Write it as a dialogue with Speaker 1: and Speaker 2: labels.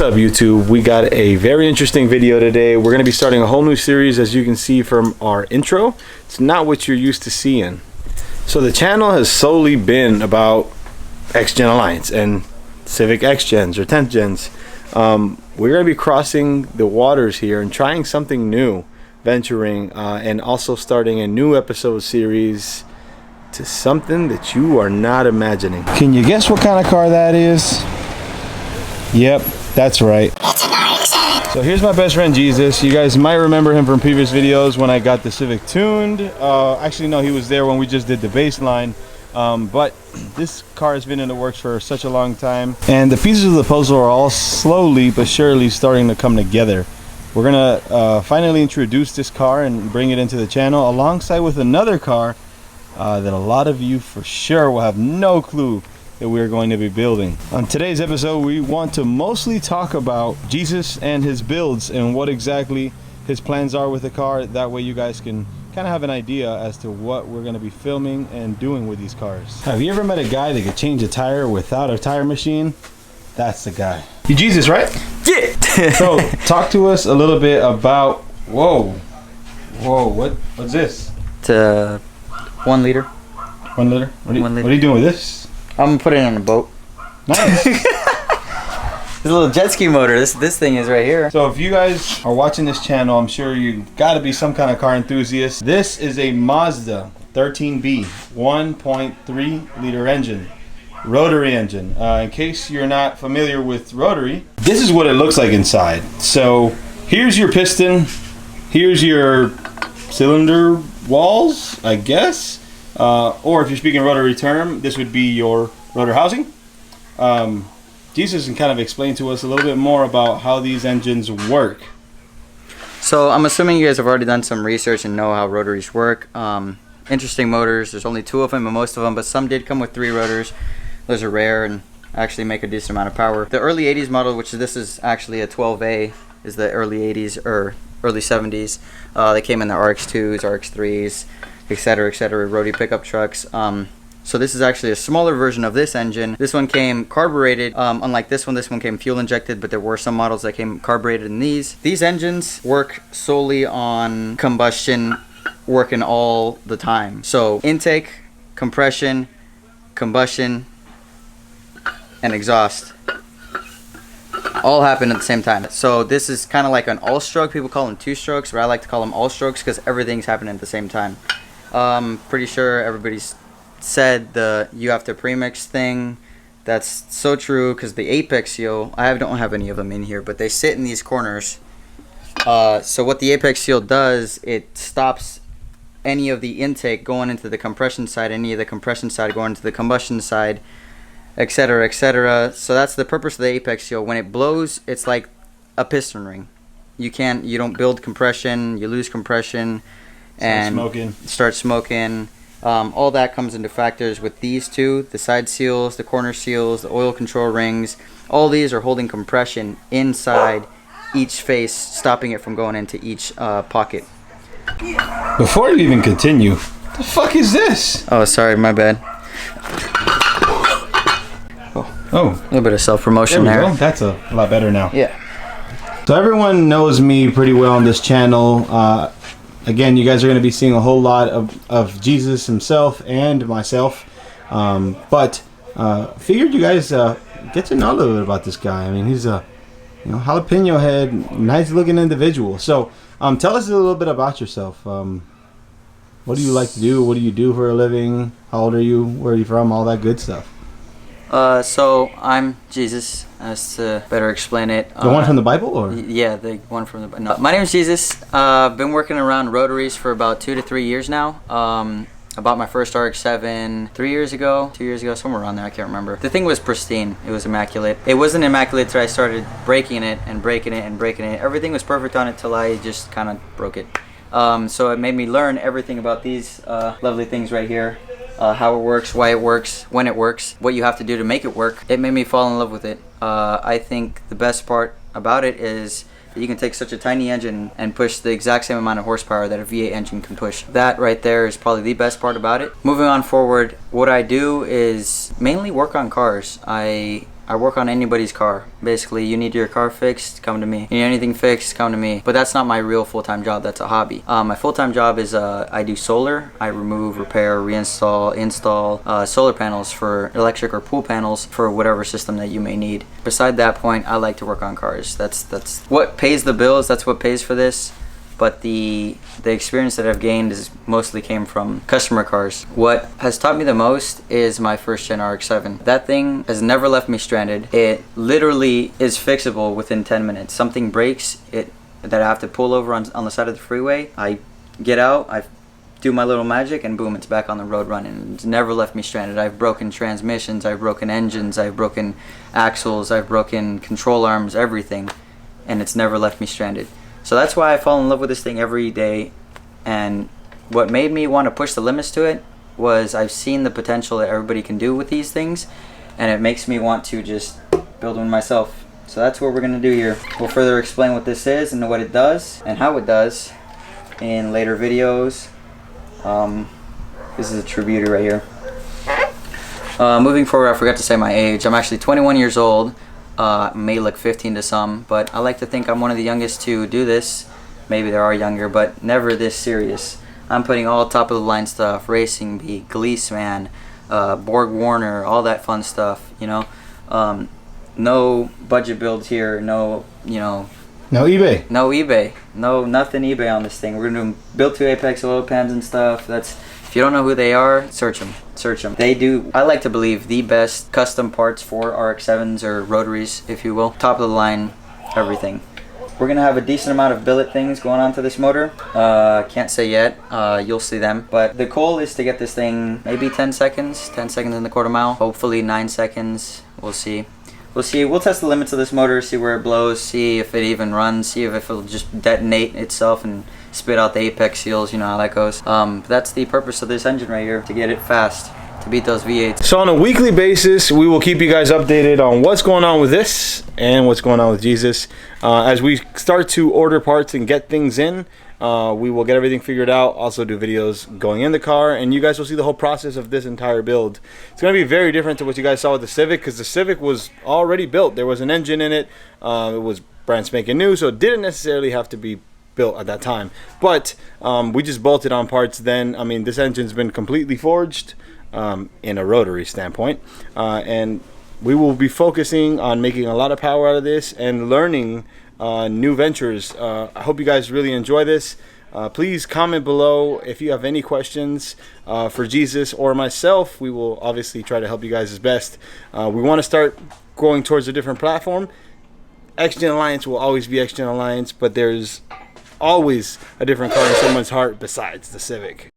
Speaker 1: What's up, YouTube? We got a very interesting video today. We're going to be starting a whole new series, as you can see from our intro. It's not what you're used to seeing. So the channel has solely been about X-Gen Alliance and Civic X-Gens or 10th Gens. We're going to be crossing the waters here and trying something new, venturing and also starting a new episode series to something that you are not imagining. Can you guess what kind of car that is? Yep, that's right. So here's my best friend Jesus. You guys might remember him from previous videos when I got the Civic tuned. Actually, no, he was there when we just did the baseline. But this car has been in the works for such a long time, and the pieces of the puzzle are all slowly but surely starting to come together. We're gonna finally introduce this car and bring it into the channel alongside with another car that a lot of you for sure will have no clue that we're going to be building. On today's episode, we want to mostly talk about Jesus and his builds and what exactly his plans are with the car. That way you guys can kind of have an idea as to what we're going to be filming and doing with these cars. Have you ever met a guy that could change a tire without a tire machine? That's the guy. You Jesus, right?
Speaker 2: Yeah.
Speaker 1: So talk to us a little bit about, whoa, what's this?
Speaker 2: It's a 1 liter.
Speaker 1: 1 liter? What are you doing with this?
Speaker 2: I'm gonna put it on a boat.
Speaker 1: Nice.
Speaker 2: There's a little jet ski motor. This thing is right here.
Speaker 1: So if you guys are watching this channel, I'm sure you got to be some kind of car enthusiast. This is a Mazda 13B 1.3 liter engine, rotary engine. In case you're not familiar with rotary, this is what it looks like inside. So here's your piston, here's your cylinder walls, I guess. Or if you're speaking rotary term, this would be your rotor housing. Jesus can kind of explain to us a little bit more about how these engines work.
Speaker 2: So I'm assuming you guys have already done some research and know how rotaries work. Interesting motors. There's only 2 of them and most of them, but some did come with 3 rotors. Those are rare and actually make a decent amount of power. The early 80s model, which this is actually a 12A, is the early 80s or early 70s. They came in the RX2s, RX3s, etc., Rotary pickup trucks. So this is actually a smaller version of this engine. This one came carbureted. Unlike this one came fuel injected, but there were some models that came carbureted in these. These engines work solely on combustion, working all the time. So intake, compression, combustion, and exhaust all happen at the same time. So this is kind of like an all-stroke. People call them 2-strokes, but I like to call them all-strokes because everything's happening at the same time. Pretty sure everybody's said the you have to premix thing. That's so true because the apex seal, I don't have any of them in here, but they sit in these corners. So what the apex seal does, it stops any of the intake going into the compression side, any of the compression side going into the combustion side, etc. So that's the purpose of the apex seal. When it blows, it's like a piston ring. You don't build compression, you lose compression and start smoking. All that comes into factors with these two, the side seals, the corner seals, the oil control rings. All these are holding compression inside each face, stopping it from going into each pocket.
Speaker 1: Before you even continue, the fuck is this?
Speaker 2: Oh, sorry, my bad.
Speaker 1: Oh,
Speaker 2: a little bit of self-promotion there.
Speaker 1: Go. That's a lot better now.
Speaker 2: Yeah.
Speaker 1: So everyone knows me pretty well on this channel. Again, you guys are going to be seeing a whole lot of Jesus himself and myself. But figured you guys get to know a little bit about this guy. I mean, he's a jalapeno head, nice looking individual. So tell us a little bit about yourself. What do you like to do? What do you do for a living? How old are you? Where are you from? All that good stuff.
Speaker 2: So I'm Jesus, as to better explain it.
Speaker 1: The one from the Bible, or?
Speaker 2: Yeah, the one from the Bible. No, my name is Jesus. I've been working around rotaries for about 2 to 3 years now. I bought my first Rx7 2 years ago, somewhere around there, I can't remember. The thing was pristine. It was immaculate. It wasn't immaculate till I started breaking it. Everything was perfect on it till I just kind of broke it. So it made me learn everything about these lovely things right here. How it works, why it works, when it works, what you have to do to make it work. It made me fall in love with it. I think the best part about it is that you can take such a tiny engine and push the exact same amount of horsepower that a V8 engine can push. That right there is probably the best part about it. Moving on forward, what I do is mainly work on cars. I I work on anybody's car. Basically, you need your car fixed, come to me. You need anything fixed, come to me. But that's not my real full-time job, that's a hobby. My full-time job is I do solar. I remove, repair, reinstall, install solar panels for electric or pool panels for whatever system that you may need. Beside that point, I like to work on cars. That's what pays the bills, that's what pays for this. But the experience that I've gained is mostly came from customer cars. What has taught me the most is my first gen RX-7. That thing has never left me stranded. It literally is fixable within 10 minutes. Something breaks that I have to pull over on the side of the freeway. I get out, I do my little magic, and boom, it's back on the road running. It's never left me stranded. I've broken transmissions, I've broken engines, I've broken axles, I've broken control arms, everything, and it's never left me stranded. So that's why I fall in love with this thing every day, and what made me want to push the limits to it was I've seen the potential that everybody can do with these things, and it makes me want to just build one myself. So that's what we're going to do here. We'll further explain what this is and what it does and how it does in later videos. This is a true beauty right here. Moving forward, I forgot to say my age. I'm actually 21 years old. May look 15 to some, but I like to think I'm one of the youngest to do this. Maybe there are younger, but never this serious. I'm putting all top of the line stuff, Racing Bee, Gleesman, Borg Warner, all that fun stuff, you know. No budget builds here, no, you know.
Speaker 1: No eBay.
Speaker 2: No eBay. No, nothing eBay on this thing. We're gonna do built to Apex oil pans and stuff. If you don't know who they are, search them. Search them. They do, I like to believe, the best custom parts for RX-7s or Rotaries, if you will. Top of the line, everything. We're gonna have a decent amount of billet things going on to this motor. Can't say yet. You'll see them. But the goal is to get this thing maybe 10 seconds. 10 seconds in the quarter mile. Hopefully 9 seconds. We'll see. We'll see. We'll test the limits of this motor, see where it blows, see if it even runs, see if it'll just detonate itself and spit out the apex seals, you know how that goes. That's the purpose of this engine right here, to get it fast, to beat those V8s.
Speaker 1: So on a weekly basis, we will keep you guys updated on what's going on with this and what's going on with Jesus. As we start to order parts and get things in, we will get everything figured out, also do videos going in the car, and you guys will see the whole process of this entire build. It's going to be very different to what you guys saw with the Civic, because the Civic was already built. There was an engine in it. It was brand spanking new, so it didn't necessarily have to be built at that time. But we just bolted on parts then. I mean, this engine's been completely forged in a rotary standpoint. And we will be focusing on making a lot of power out of this and learning new ventures. I hope you guys really enjoy this. Please comment below if you have any questions for Jesus or myself. We will obviously try to help you guys as best. We want to start going towards a different platform. X-Gen Alliance will always be X-Gen Alliance, but there's always a different car in someone's heart besides the Civic.